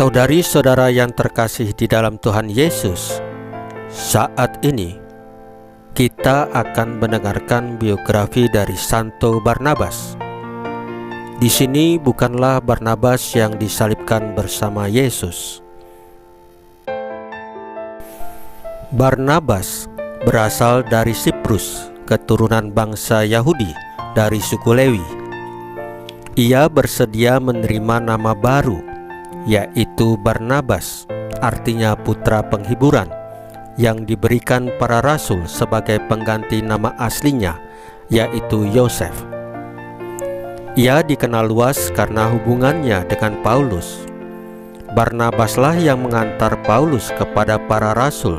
Saudari-saudara yang terkasih di dalam Tuhan Yesus, saat ini kita akan mendengarkan biografi dari Santo Barnabas. Di sini bukanlah Barnabas yang disalibkan bersama Yesus. Barnabas berasal dari Siprus, keturunan bangsa Yahudi dari suku Lewi. Ia bersedia menerima nama baru, yaitu Barnabas, artinya putra penghiburan, yang diberikan para rasul sebagai pengganti nama aslinya, yaitu Yosef. Ia dikenal luas karena hubungannya dengan Paulus. Barnabaslah yang mengantar Paulus kepada para rasul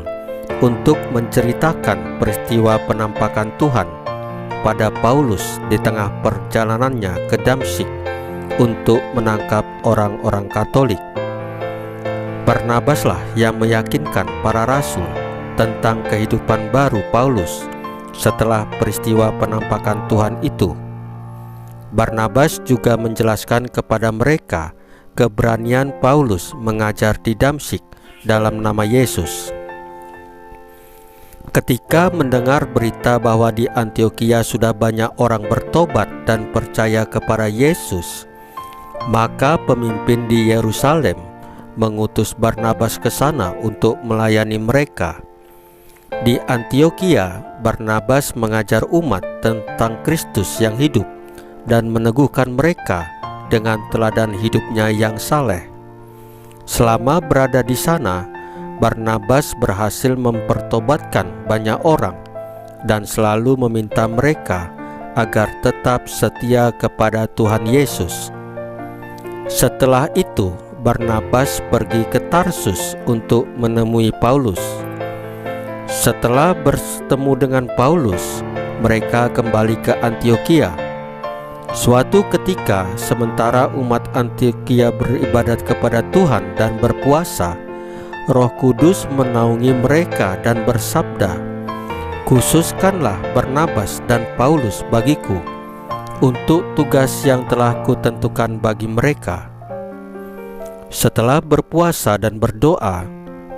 untuk menceritakan peristiwa penampakan Tuhan pada Paulus di tengah perjalanannya ke Damsyik untuk menangkap orang-orang Katolik. Barnabaslah yang meyakinkan para rasul tentang kehidupan baru Paulus setelah peristiwa penampakan Tuhan itu. Barnabas juga menjelaskan kepada mereka keberanian Paulus mengajar di Damsyik dalam nama Yesus. Ketika mendengar berita bahwa di Antiokhia sudah banyak orang bertobat dan percaya kepada Yesus, maka pemimpin di Yerusalem mengutus Barnabas ke sana untuk melayani mereka. Di Antiokhia, Barnabas mengajar umat tentang Kristus yang hidup dan meneguhkan mereka dengan teladan hidupnya yang saleh. Selama berada di sana, Barnabas berhasil mempertobatkan banyak orang dan selalu meminta mereka agar tetap setia kepada Tuhan Yesus. Setelah itu, Barnabas pergi ke Tarsus untuk menemui Paulus. Setelah bertemu dengan Paulus, mereka kembali ke Antiokhia. Suatu ketika, sementara umat Antiokhia beribadat kepada Tuhan dan berpuasa, Roh Kudus menaungi mereka dan bersabda, "Khususkanlah Barnabas dan Paulus bagiku untuk tugas yang telah kutentukan bagi mereka." Setelah berpuasa dan berdoa,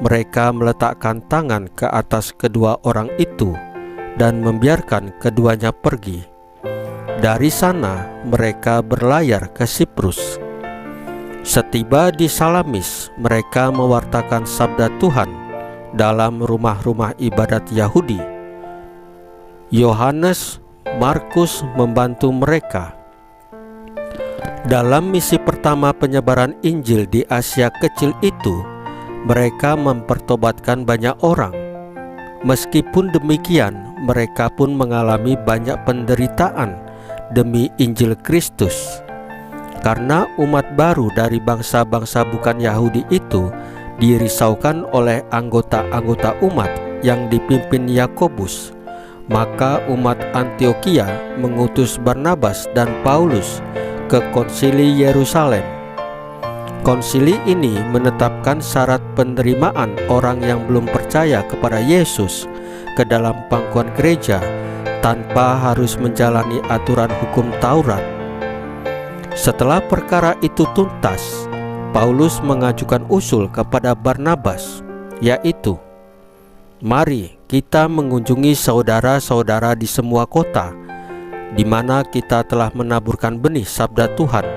mereka meletakkan tangan ke atas kedua orang itu dan membiarkan keduanya pergi. Dari sana mereka berlayar ke Siprus. Setiba di Salamis, mereka mewartakan sabda Tuhan dalam rumah-rumah ibadat Yahudi. Yohanes, Markus membantu mereka. Dalam misi pertama penyebaran Injil di Asia kecil itu, mereka mempertobatkan banyak orang. Meskipun demikian, mereka pun mengalami banyak penderitaan demi Injil Kristus. Karena umat baru dari bangsa-bangsa bukan Yahudi itu dirisaukan oleh anggota-anggota umat yang dipimpin Yakobus, maka umat Antiokhia mengutus Barnabas dan Paulus ke konsili Yerusalem. Konsili ini menetapkan syarat penerimaan orang yang belum percaya kepada Yesus ke dalam pangkuan gereja tanpa harus menjalani aturan hukum Taurat. Setelah perkara itu tuntas, Paulus mengajukan usul kepada Barnabas, yaitu, "Mari kita mengunjungi saudara-saudara di semua kota di mana kita telah menaburkan benih sabda Tuhan,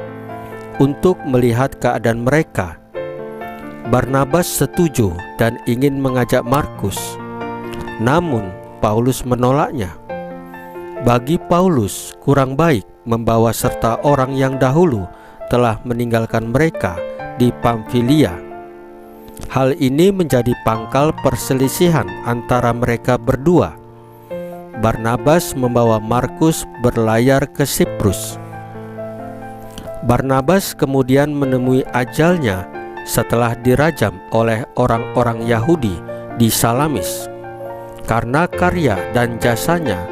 untuk melihat keadaan mereka." Barnabas setuju dan ingin mengajak Markus, namun Paulus menolaknya. Bagi Paulus kurang baik membawa serta orang yang dahulu telah meninggalkan mereka di Pamfilia. Hal ini menjadi pangkal perselisihan antara mereka berdua. Barnabas membawa Markus berlayar ke Siprus. Barnabas kemudian menemui ajalnya setelah dirajam oleh orang-orang Yahudi di Salamis. Karena karya dan jasanya,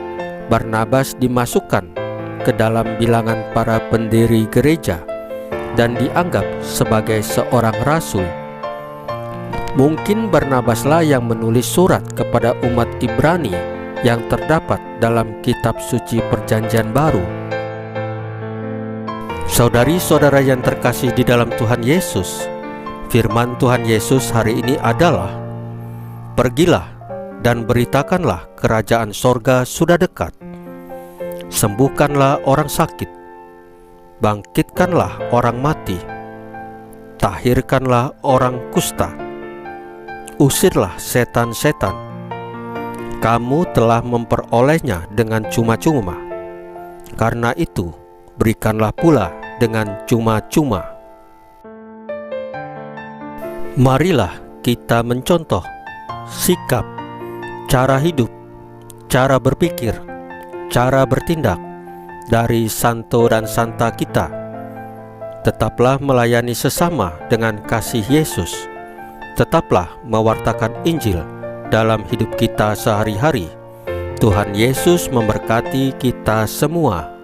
Barnabas dimasukkan ke dalam bilangan para pendiri gereja dan dianggap sebagai seorang rasul. Mungkin Barnabaslah yang menulis surat kepada umat Ibrani yang terdapat dalam kitab suci Perjanjian Baru. Saudari-saudara yang terkasih di dalam Tuhan Yesus, Firman Tuhan Yesus hari ini adalah, "Pergilah dan beritakanlah kerajaan sorga sudah dekat. Sembuhkanlah orang sakit, bangkitkanlah orang mati, tahirkanlah orang kusta, usirlah setan-setan. Kamu telah memperolehnya dengan cuma-cuma. Karena itu, berikanlah pula dengan cuma-cuma." Marilah kita mencontoh sikap, cara hidup, cara berpikir, cara bertindak dari santo dan santa kita. Tetaplah melayani sesama dengan kasih Yesus. Tetaplah mewartakan Injil dalam hidup kita sehari-hari. Tuhan Yesus memberkati kita semua.